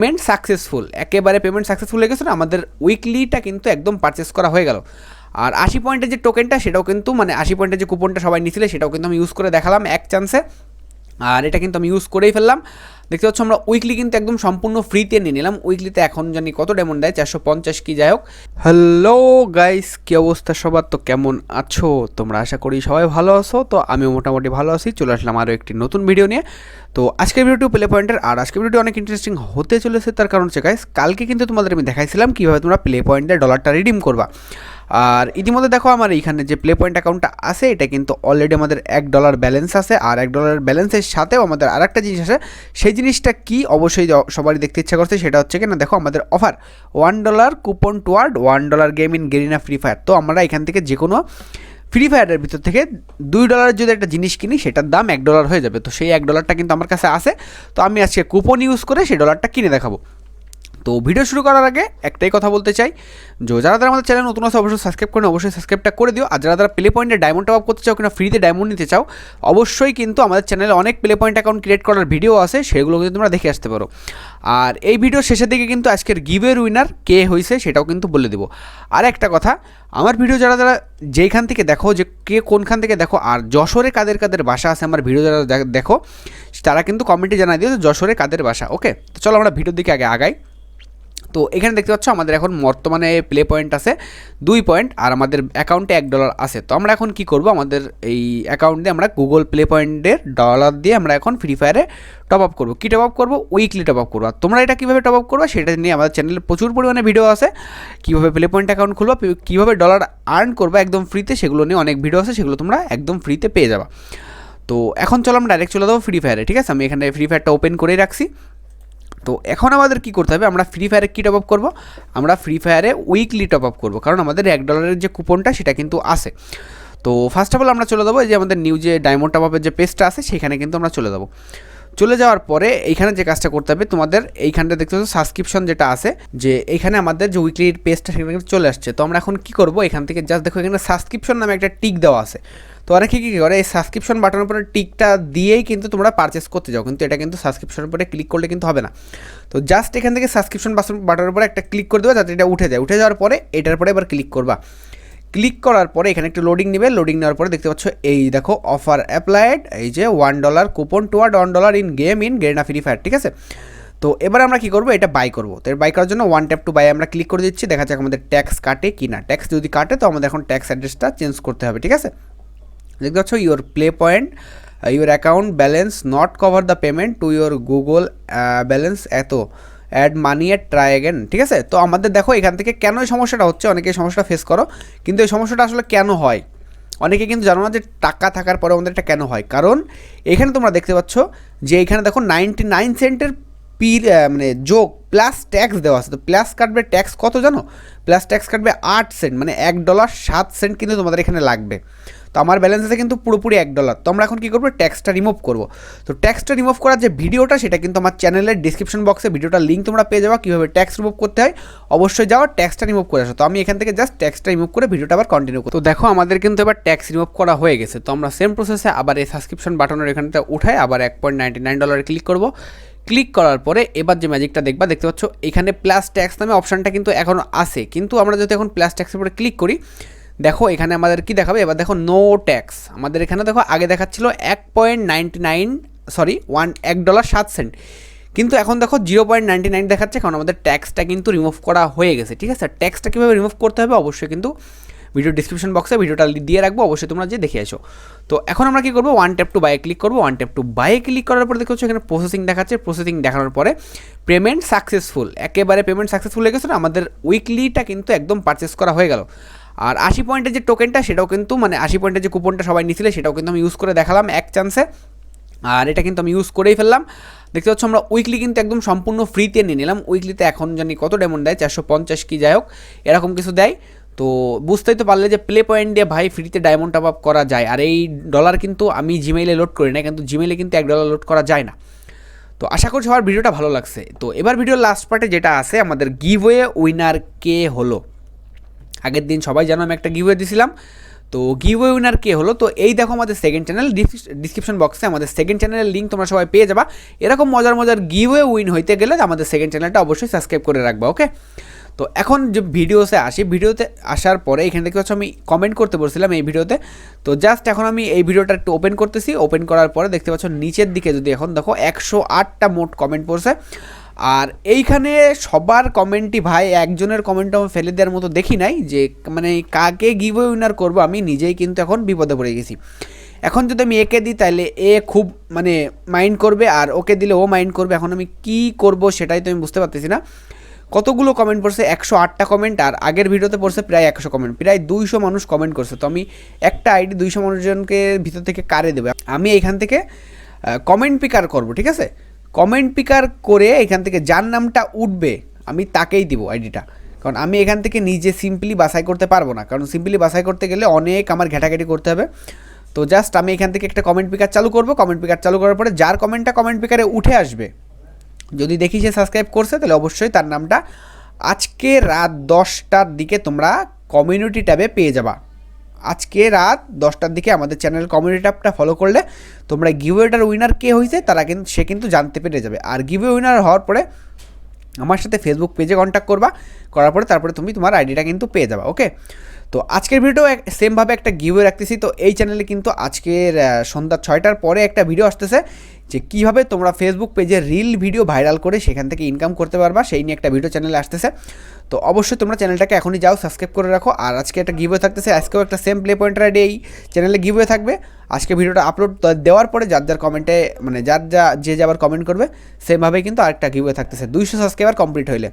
Payment successful, একেবারে payment successful হয়ে গেছে না, আমাদের উইকলিটা কিন্তু একদম পারচেস করা হয়ে গেল। আর 80 পয়েন্টের যে টোকেনটা সেটাও কিন্তু 80 পয়েন্টের যে কুপনটা সবাই নিয়েছিলে সেটাও কিন্তু আমি ইউজ করে দেখালাম এক চান্সে, আর এটা কিন্তু আমি ইউজ করেই ফেললাম। দেখতে পাচ্ছ আমরা উইকলি কিন্তু একদম সম্পূর্ণ ফ্রিতে নিয়ে নিলাম। উইকলিতে এখন জানি কত ডায়মন্ড দেয়, 450 কি যাই হোক। হ্যালো গাইস, কী অবস্থা সবার? তো কেমন আছো তোমরা? আশা করি সবাই ভালো আছো। তো আমি মোটামুটি ভালো আছি, চলে আসলাম আরও একটি নতুন ভিডিও নিয়ে। তো আজকের ভিডিওটি প্লে পয়েন্টের, আর আজকের ভিডিওটি অনেক ইন্টারেস্টিং হতে চলেছে। তার কারণ হচ্ছে গাইস, কালকে কিন্তু তোমাদের আমি দেখাইছিলাম কীভাবে তোমরা প্লে পয়েন্টের ডলারটা রিডিম করবা। আর ইতিমধ্যে দেখো আমার এইখানে যে প্লে পয়েন্ট অ্যাকাউন্টটা আছে এটা কিন্তু অলরেডি আমাদের $1 ব্যালেন্স আছে, আর $1 ব্যালেন্সের সাথেও আমাদের আরেকটা জিনিস আছে। সেই জিনিসটা কি অবশ্যই সবারই দেখতে ইচ্ছা করছে, সেটা হচ্ছে কি না, দেখো আমাদের offer $1 coupon toward $1 game in Garena free fire. তো আমরা এখান থেকে যে কোনো ফ্রি ফায়ারের ভিতর থেকে $2 যদি একটা জিনিস কিনি সেটার দাম $1 হয়ে যাবে। তো সেই $1টা কিন্তু আমার কাছে আছে, তো আমি আজকে কুপন ইউজ করে সেই ডলারটা কিনে দেখাবো। তো ভিডিও শুরু করার আগে একটাই কথা বলতে চাই, যারা আমাদের চ্যানেল নতুন আছে অবশ্যই সাবস্ক্রাইব করে অবশ্যই সাবস্ক্রাইবটা করে দিও। আর যারা প্লে পয়েন্টে ডায়মন্ড টপ আপ করতে চাও কিনা ফ্রিতে ডায়মন্ড নিতে চাও, অবশ্যই কিন্তু আমাদের চ্যানেলে অনেক প্লে পয়েন্ট অ্যাকাউন্ট ক্রিয়েট করার ভিডিও আছে, সেগুলো কিন্তু তোমরা দেখে আসতে পারো। আর এই ভিডিও শেষের দিকে কিন্তু আজকের গিভের উইনার কে হয়েছে সেটাও কিন্তু বলে দেবো। আর একটা কথা, আমার ভিডিও যারা যেইখান থেকে দেখো, যে কে কোনখান থেকে দেখো, আর যশোরে কাদের কাদের বাসা আছে আমার ভিডিও যারা দেখো, তারা কিন্তু কমেন্টে জানাই দিও যে যশোরে কাদের বাসা। ওকে, তো চলো আমরা ভিডিওর দিকে আগাই। তো এখানে দেখতে পাচ্ছ আমাদের এখন বর্তমানে প্লে পয়েন্ট আছে 2 পয়েন্ট, আর আমাদের অ্যাকাউন্টে $1 আছে। তো আমরা এখন কি করব, আমাদের এই অ্যাকাউন্ট দিয়ে আমরা গুগল প্লে পয়েন্টের ডলার দিয়ে আমরা এখন ফ্রি ফায়ারে টপ আপ করবো। কী টপ আপ করবো? উইকলি টপ আপ করবো। আর তোমরা এটা কীভাবে টপ আপ করবো সেটা নিয়ে আমাদের চ্যানেলে প্রচুর পরিমাণে ভিডিও আছে, কীভাবে প্লে পয়েন্ট অ্যাকাউন্ট খুলবো, কীভাবে ডলার আর্ন করবো একদম ফ্রিতে, সেগুলো নিয়ে অনেক ভিডিও আছে, সেগুলো তোমরা একদম ফ্রিতে পেয়ে যাবা। তো এখন চলো আমরা ডাইরেক্ট চলে যাবো ফ্রি ফায়ারে। ঠিক আছে, আমি এখানে ফ্রি ফায়ারটা ওপেন করেই রাখছি। তো এখন আমাদের কি করতে হবে, আমরা ফ্রি ফায়ারে কী টপ আপ করবো, আমরা ফ্রি ফায়ারে উইকলি টপ আপ করবো, কারণ আমাদের $1 যে কুপনটা সেটা কিন্তু আছে। তো ফার্স্ট অফ অল আমরা চলে যাবো যে আমাদের নিউ যে ডায়মন্ড টপ আপের যে পেজটা আছে সেখানে কিন্তু আমরা চলে যাবো। চলে যাওয়ার পরে এইখানে যে কাজটা করতে হবে, তোমাদের এইখানটা দেখতে পাচ্ছ সাবস্ক্রিপশন যেটা আছে, যে এইখানে আমাদের যে উইকলির পেজটা সেখানে কিন্তু চলে আসছে। তো আমরা এখন কী করবো, এখান থেকে জাস্ট দেখো এখানে সাবস্ক্রিপশন নামে একটা টিক দেওয়া আছে। তো অনেকে কী করে, এই সাবস্ক্রিপশন বাটনের উপরে টিকটা দিয়েই কিন্তু তোমরা পারচেস করতে যাও, কিন্তু এটা কিন্তু সাবস্ক্রিপশনের উপরে ক্লিক করলে কিন্তু হবে না। তো জাস্ট এখান থেকে সাবস্ক্রিপশন বাটনের উপরে একটা ক্লিক করে দেবে যাতে এটা উঠে যায়। উঠে যাওয়ার পরে এটার পরে এবার ক্লিক করবা। ক্লিক করার পরে এখানে একটু লোডিং নেবে, লোডিং নেওয়ার পরে দেখতে পাচ্ছ এই দেখো অফার অ্যাপ্লাইড, এই যে $1 coupon toward $1 in game in Garena free fire. ঠিক আছে, তো এবার আমরা কী করবো, এটা বাই করবো। তো বাই করার জন্য 1 ট্যাপ টু বাই আমরা ক্লিক করে দিচ্ছি। দেখা যাক আমাদের ট্যাক্স কাটে কি না। ট্যাক্স যদি কাটে তো আমাদের এখন ট্যাক্স অ্যাড্রেসটা চেঞ্জ করতে হবে। ঠিক আছে, দেখতে পাচ্ছ your play point your account balance not cover the payment to your Google balance এত add money at try again. ঠিক আছে, তো আমাদের দেখো এখান থেকে কেন এই সমস্যাটা হচ্ছে, অনেকে এই সমস্যাটা ফেস করো, কিন্তু এই সমস্যাটা আসলে কেন হয় অনেকে কিন্তু জানো না যে টাকা থাকার পরে আমাদের এটা কেন হয়। কারণ এখানে তোমরা দেখতে পাচ্ছ যে এখানে দেখো 99 সেন্টের যোগ প্লাস ট্যাক্স দেওয়া আছে। তো প্লাস কাটবে ট্যাক্স কত জানো, প্লাস ট্যাক্স কাটবে 8 সেন্ট, মানে $1.07 কিন্তু তোমাদের এখানে লাগবে। তো আমার ব্যালেন্স আছে কিন্তু পুরোপুরি $1। তো আমরা এখন কী করবো, ট্যাক্সটা রিমুভ করবো। তো ট্যাক্সটা রিমুভ করার যে ভিডিওটা সেটা কিন্তু আমার চ্যানেলের ডিসক্রিপশন বক্সে ভিডিওটার লিঙ্ক তোমরা পেয়ে যাওয়া, কীভাবে ট্যাক্স রিমুভ করতে হয়। অবশ্যই যাও ট্যাক্সটা রিমুভ করে আসো। তো আমি এখান থেকে জাস্ট ট্যাক্সটা রিমুভ করে ভিডিওটা আবার কন্টিনিউ করি। তো দেখো আমাদের কিন্তু এবার ট্যাক্স রিমুভ করা হয়ে গেছে। তো আমরা সেম প্রসেসে আবার এই সাবস্ক্রিপশন বাটনের এখানটা উঠায় আবার $1.99 ক্লিক করবো। ক্লিক করার পরে এবার যে ম্যাজিকটা দেখতে পাচ্ছ এখানে প্লাস ট্যাক্স নামে অপশানটা কিন্তু এখনও আছে, কিন্তু আমরা যদি এখন প্লাস ট্যাক্সের উপরে ক্লিক করি, দেখো এখানে আমাদের কি দেখাবে, এবার দেখো নো ট্যাক্স। আমাদের এখানে দেখো আগে দেখাচ্ছিল $1.07, কিন্তু এখন দেখো 0.99 দেখাচ্ছে, কারণ আমাদের ট্যাক্সটা কিন্তু রিমুভ করা হয়ে গেছে। ঠিক আছে, ট্যাক্সটা কীভাবে রিমুভ করতে হবে অবশ্যই কিন্তু ভিডিও ডিসক্রিপশন বক্সে ভিডিওটা দিয়ে রাখবো, অবশ্যই তোমরা যে দেখে আসো। তো এখন আমরা কী করবো, 1 ট্যাপ টু বাই ক্লিক করবো। 1 ট্যাপ টু বাই ক্লিক করার পরে দেখো এখানে প্রসেসিং দেখাচ্ছে। প্রসেসিং দেখানোর পরে পেমেন্ট সাকসেসফুল, একেবারে পেমেন্ট সাকসেসফুল হয়ে গেছে না, আমাদের উইকলিটা কিন্তু একদম পারচেস করা হয়ে গেল। আর 80 পয়েন্টের যে টোকেনটা সেটাও কিন্তু 80 পয়েন্টের যে কুপনটা সবাই নিয়েছিলে সেটাও কিন্তু আমি ইউজ করে দেখালাম এক চান্সে, আর এটা কিন্তু আমি ইউজ করেই ফেললাম। দেখতে পাচ্ছ আমরা উইকলি কিন্তু একদম সম্পূর্ণ ফ্রিতে নিয়ে নিলাম। উইকলিতে এখন জানি কত ডায়মন্ড দেয়, 450 কি যাই হোক এরকম কিছু দেয়। তো বুঝতেই তো পারলে যে প্লে পয়েন্ট দিয়ে ভাই ফ্রিতে ডায়মন্ড টপ আপ করা যায়। আর এই ডলার কিন্তু আমি জিমেইলে লোড করি না, কিন্তু জিমেইলে কিন্তু $1 লোড করা যায় না। তো আশা করছি সবার ভিডিওটা ভালো লাগছে। তো এবার ভিডিওর লাস্ট পার্টে যেটা আছে, আমাদের গিভওয়ে উইনার কে হলো। আগের দিন সবাই জানো আমি একটা গিভওয়ে দিয়েছিলাম, তো গিভওয়ে উইনার কে হলো, তো এই দেখো আমাদের সেকেন্ড চ্যানেল, ডিসক্রিপশন বক্সে আমাদের সেকেন্ড চ্যানেলের লিঙ্ক তোমরা সবাই পেয়ে যাবা। এরকম মজার মজার গিভওয়ে উইন হইতে গেলে আমাদের সেকেন্ড চ্যানেলটা অবশ্যই সাবস্ক্রাইব করে রাখবা, ওকে। তো এখন যে ভিডিওতে আসি, ভিডিওতে আসার পরে এখান থেকে হচ্ছে আমি কমেন্ট করতে বলছিলাম এই ভিডিওতে। তো জাস্ট এখন আমি এই ভিডিওটা একটু ওপেন করতেছি। ওপেন করার পরে দেখতে পাচ্ছ নিচের দিকে যদি এখন দেখো 108টা মোট কমেন্ট পড়ছে। আর এইখানে সবার কমেন্টই ভাই, একজনের কমেন্টও আমি ফেলে দেওয়ার মতো দেখি নাই, যে মানে কাকে গিভওয়ে উইনার করবো আমি নিজেই কিন্তু এখন বিপদে পড়ে গেছি। এখন যদি আমি একে দিই তাহলে এ খুব মানে মাইন্ড করবে, আর ওকে দিলে ও মাইন্ড করবে। এখন আমি কি করব সেটাই তো আমি বুঝতে পারতেছি না। কতগুলো কমেন্ট পড়ছে, 108টা কমেন্ট, আর আগের ভিডিওতে পড়ছে প্রায় 100 কমেন্ট, প্রায় 200 মানুষ কমেন্ট করছে। তো আমি একটা আইডি 200 মানুষজনকে ভিতর থেকে কারে দেবো, আমি এখান থেকে কমেন্ট পিকার করব, ঠিক আছে। কমেন্ট পিকার করে এখান থেকে যার নামটা উঠবে আমি তাকেই দিব আইডিটা, কারণ আমি এখান থেকে নিজে সিম্পলি বাছাই করতে পারবো না, কারণ সিম্পলি বাছাই করতে গেলে অনেক আমার ঘাটাঘাটি করতে হবে। তো জাস্ট আমি এখান থেকে একটা কমেন্ট পিকার চালু করব। কমেন্ট পিকার চালু করার পরে যার কমেন্টটা কমেন্ট পিকারে উঠে আসবে, যদি দেখি সে সাবস্ক্রাইব করছে, তাহলে অবশ্যই তার নামটা আজকে রাত 10টার দিকে তোমরা কমিউনিটি ট্যাবে পেয়ে যাবা। আজকে রাত 10টার দিকে আমাদের চ্যানেল কমিউনিটি ট্যাবটা ফলো করলে তোমরা গিভওয়েটার উইনার কে হয়েছে সে কিন্তু জানতে পেরে যাবে। আর গিভওয়ে উইনার হওয়ার পরে আমার সাথে ফেসবুক পেজে কন্ট্যাক্ট করবা, করার পরে তারপরে তুমি তোমার আইডিটা কিন্তু পেয়ে যাবা, ওকে। তো আজকের ভিডিও সেমভাবে একটা গিভওয়ে রাখতেছি। তো এই চ্যানেলে কিন্তু আজকের সন্ধ্যা 6টার পরে একটা ভিডিও আসতেছে, যে কীভাবে তোমরা ফেসবুক পেজে রিল ভিডিও ভাইরাল করে সেখান থেকে ইনকাম করতে পারবা, সেই নিয়ে একটা ভিডিও চ্যানেলে আসতেছে। তো অবশ্যই তোমরা চ্যানেলটাকে এখনই যাও সাবস্ক্রাইব করে রাখো। আর আজকে একটা গিভওয়ে থাকতেছে, আজকেও একটা সেম প্লে পয়েন্টার আইডি এই চ্যানেলে গিভওয়ে থাকবে। আজকে ভিডিওটা আপলোড দেওয়ার পরে যার কমেন্টে মানে যে যাবার কমেন্ট করবে সেমভাবেই কিন্তু আরেকটা গিভওয়ে থাকতেছে 200 সাবস্ক্রাইবার কমপ্লিট হইলে,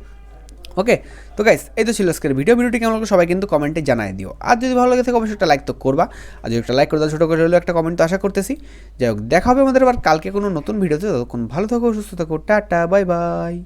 ওকে। তো গাইস, এই তো ছিল আজকের ভিডিওটি কেমন লাগলো সবাই কিন্তু কমেন্টে জানাই দিও। আর যদি ভালো লাগে থাকে অবশ্যই একটা লাইক তো করবা, আর যদি একটা লাইক করে দাও ছোটো করে হলেও একটা কমেন্ট তো আশা করতেছি। যাই হোক, দেখা হবে আমাদের আবার কালকে কোনো নতুন ভিডিওতে। ততক্ষণ ভালো থাকো, সুস্থ থাকো, টাটা, বাই বাই।